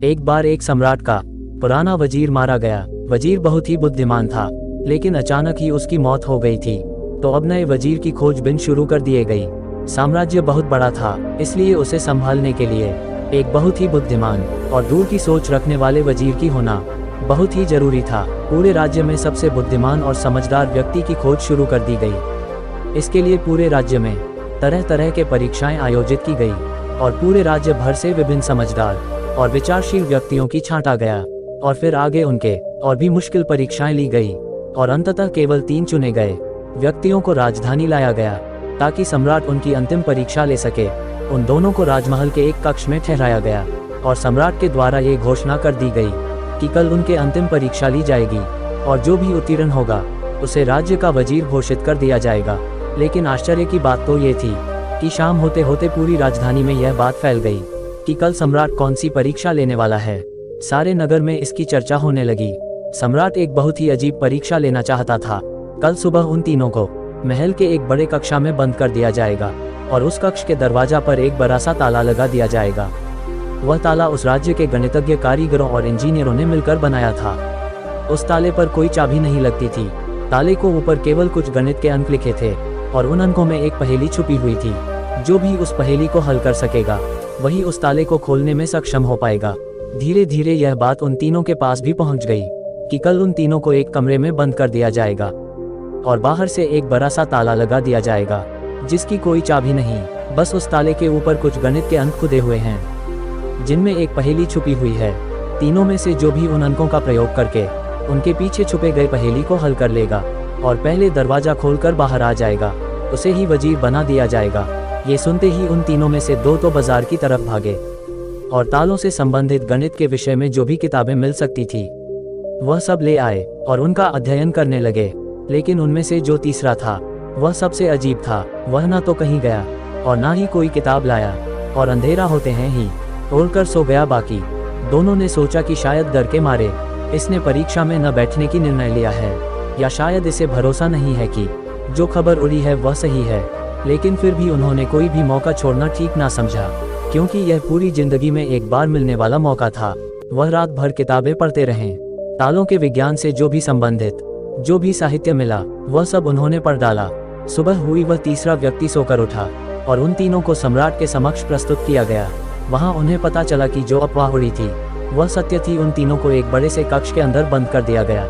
एक बार एक सम्राट का पुराना वजीर मारा गया। वजीर बहुत ही बुद्धिमान था, लेकिन अचानक ही उसकी मौत हो गई थी। तो अब नए वजीर की खोजबीन शुरू कर दिए गई। साम्राज्य बहुत बड़ा था, इसलिए उसे संभालने के लिए एक बहुत ही बुद्धिमान और दूर की सोच रखने वाले वजीर की होना बहुत ही जरूरी था। पूरे राज्य में सबसे बुद्धिमान और समझदार व्यक्ति की खोज शुरू कर दी गई। इसके लिए पूरे राज्य में तरह तरह के परीक्षाएं आयोजित की गई और पूरे राज्य भर से विभिन्न समझदार और विचारशील व्यक्तियों की छांटा गया और फिर आगे उनके और भी मुश्किल परीक्षाएं ली गई और अंततः केवल 3 चुने गए व्यक्तियों को राजधानी लाया गया ताकि सम्राट उनकी अंतिम परीक्षा ले सके। उन दोनों को राजमहल के एक कक्ष में ठहराया गया और सम्राट के द्वारा ये घोषणा कर दी गई कि कल उनके अंतिम परीक्षा ली जाएगी और जो भी उत्तीर्ण होगा उसे राज्य का वजीर घोषित कर दिया जाएगा। लेकिन आश्चर्य की बात तो ये थी कि शाम होते होते पूरी राजधानी में यह बात फैल गई कि कल सम्राट कौन सी परीक्षा लेने वाला है। सारे नगर में इसकी चर्चा होने लगी। सम्राट एक बहुत ही अजीब परीक्षा लेना चाहता था। कल सुबह उन तीनों को महल के एक बड़े कक्षा में बंद कर दिया जाएगा और उस कक्ष के दरवाजा पर एक बड़ा सा ताला लगा दिया जाएगा। वह ताला उस राज्य के गणितज्ञ कारीगरों और इंजीनियरों ने मिलकर बनाया था। उस ताले पर कोई चाबी नहीं लगती थी। ताले को ऊपर केवल कुछ गणित के अंक लिखे थे और उन अंकों में एक पहेली छुपी हुई थी। जो भी उस पहेली को हल कर सकेगा वही उस ताले को खोलने में सक्षम हो पाएगा। धीरे धीरे यह बात उन तीनों के पास भी पहुंच गई कि कल उन तीनों को एक कमरे में बंद कर दिया जाएगा और बाहर से एक बड़ा सा ताला लगा दिया जाएगा जिसकी कोई चाबी नहीं। बस उस ताले के ऊपर कुछ गणित के अंक खुदे हुए हैं जिनमें एक पहेली छुपी हुई है। तीनों में से जो भी उन अंकों का प्रयोग करके उनके पीछे छुपे गए पहेली को हल कर लेगा और पहले दरवाजा खोलकर बाहर आ जाएगा उसे ही वजीर बना दिया जाएगा। ये सुनते ही उन तीनों में से 2 तो बाजार की तरफ भागे और तालों से संबंधित गणित के विषय में जो भी किताबें मिल सकती थी वह सब ले आए और उनका अध्ययन करने लगे। लेकिन उनमें से जो तीसरा था वह सबसे अजीब था। वह ना तो कहीं गया और ना ही कोई किताब लाया और अंधेरा होते हैं ही उड़कर सो गया। बाकी दोनों ने सोचा कि शायद डर के मारे इसने परीक्षा में न बैठने की निर्णय लिया है, या शायद इसे भरोसा नहीं है कि जो खबर उड़ी है वह सही है। लेकिन फिर भी उन्होंने कोई भी मौका छोड़ना ठीक ना समझा, क्योंकि यह पूरी जिंदगी में एक बार मिलने वाला मौका था। वह रात भर किताबें पढ़ते रहे। तालों के विज्ञान से जो भी संबंधित जो भी साहित्य मिला वह सब उन्होंने पढ़ डाला। सुबह हुई वह तीसरा व्यक्ति सोकर उठा और उन तीनों को सम्राट के समक्ष प्रस्तुत किया गया। वहां उन्हें पता चला कि जो अफवाह उड़ी थी वह सत्य थी। उन तीनों को एक बड़े से कक्ष के अंदर बंद कर दिया गया।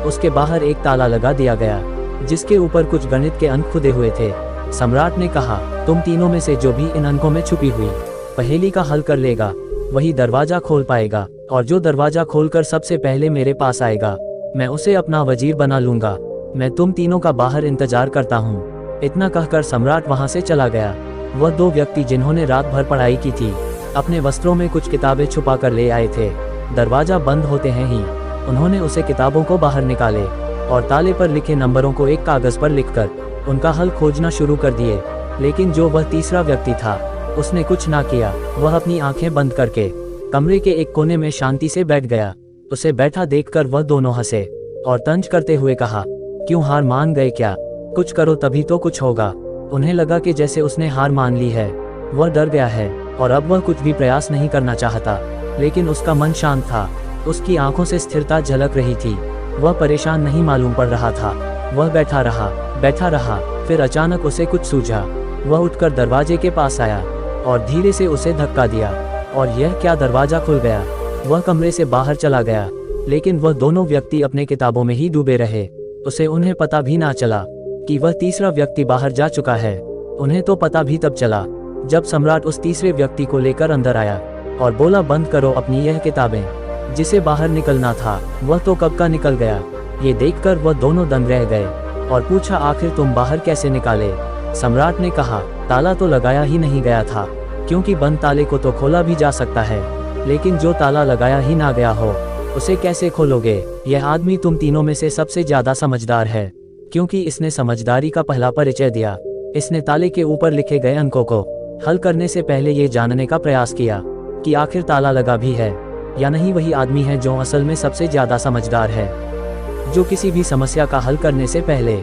उसके बाहर एक ताला लगा दिया गया जिसके ऊपर कुछ गणित के अंक खुदे हुए थे। सम्राट ने कहा, तुम तीनों में से जो भी इन अंकों में छुपी हुई पहेली का हल कर लेगा वही दरवाजा खोल पाएगा, और जो दरवाजा खोलकर सबसे पहले मेरे पास आएगा मैं उसे अपना वजीर बना लूंगा। मैं तुम तीनों का बाहर इंतजार करता हूँ। इतना कहकर सम्राट वहां से चला गया। वह 2 व्यक्ति जिन्होंने रात भर पढ़ाई की थी अपने वस्त्रों में कुछ किताबें छुपा कर ले आए थे। दरवाजा बंद होते हैं ही उन्होंने उसे किताबों को बाहर निकाले और ताले पर लिखे नंबरों को एक कागज पर लिखकर उनका हल खोजना शुरू कर दिए। लेकिन जो वह तीसरा व्यक्ति था उसने कुछ ना किया। वह अपनी आंखें बंद करके कमरे के एक कोने में शांति से बैठ गया। उसे बैठा देखकर वह दोनों हंसे और तंज करते हुए कहा, क्यों हार मान गए क्या? कुछ करो तभी तो कुछ होगा। उन्हें लगा कि जैसे उसने हार मान ली है। वह डर गया है और अब वह कुछ भी प्रयास नहीं करना चाहता। लेकिन उसका मन शांत था। उसकी आंखों से स्थिरता झलक रही थी। वह परेशान नहीं मालूम पड़ रहा था। वह बैठा रहा। फिर अचानक उसे कुछ सूझा। वह उठकर दरवाजे के पास आया और धीरे से उसे धक्का दिया और यह क्या, दरवाजा खुल गया। वह कमरे से बाहर चला गया। लेकिन वह दोनों व्यक्ति अपने किताबों में ही डूबे रहे। उन्हें पता भी ना चला कि वह तीसरा व्यक्ति बाहर जा चुका है। उन्हें तो पता भी तब चला जब सम्राट उस तीसरे व्यक्ति को लेकर अंदर आया और बोला, बंद करो अपनी यह किताबें। जिसे बाहर निकलना था वह तो कब का निकल गया। ये देखकर वह दोनों दंग रह गए और पूछा, आखिर तुम बाहर कैसे निकाले? सम्राट ने कहा, ताला तो लगाया ही नहीं गया था, क्योंकि बंद ताले को तो खोला भी जा सकता है, लेकिन जो ताला लगाया ही ना गया हो उसे कैसे खोलोगे? यह आदमी तुम तीनों में से सबसे ज्यादा समझदार है, क्योंकि इसने समझदारी का पहला परिचय दिया। इसने ताले के ऊपर लिखे गए अंकों को हल करने से पहले ये जानने का प्रयास किया कि आखिर ताला लगा भी है या नहीं। वही आदमी है जो असल में सबसे ज्यादा समझदार है, जो किसी भी समस्या का हल करने से पहले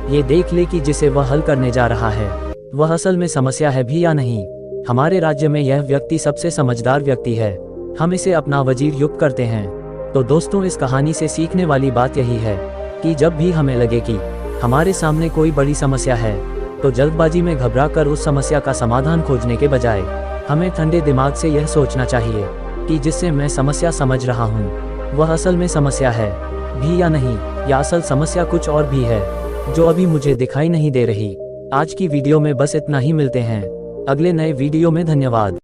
ये देख ले कि जिसे वह हल करने जा रहा है वह असल में समस्या है भी या नहीं। हमारे राज्य में यह व्यक्ति सबसे समझदार व्यक्ति है। हम इसे अपना वजीर युक्त करते हैं। तो दोस्तों, इस कहानी से सीखने वाली बात यही है कि जब भी हमें लगे कि हमारे सामने कोई बड़ी समस्या है, तो जल्दबाजी में घबराकर उस समस्या का समाधान खोजने के बजाय हमें ठंडे दिमाग से यह सोचना चाहिए कि जिससे मैं समस्या समझ रहा हूँ वह असल में समस्या है भी या नहीं, या असल समस्या कुछ और भी है जो अभी मुझे दिखाई नहीं दे रही। आज की वीडियो में बस इतना ही। मिलते हैं अगले नए वीडियो में। धन्यवाद।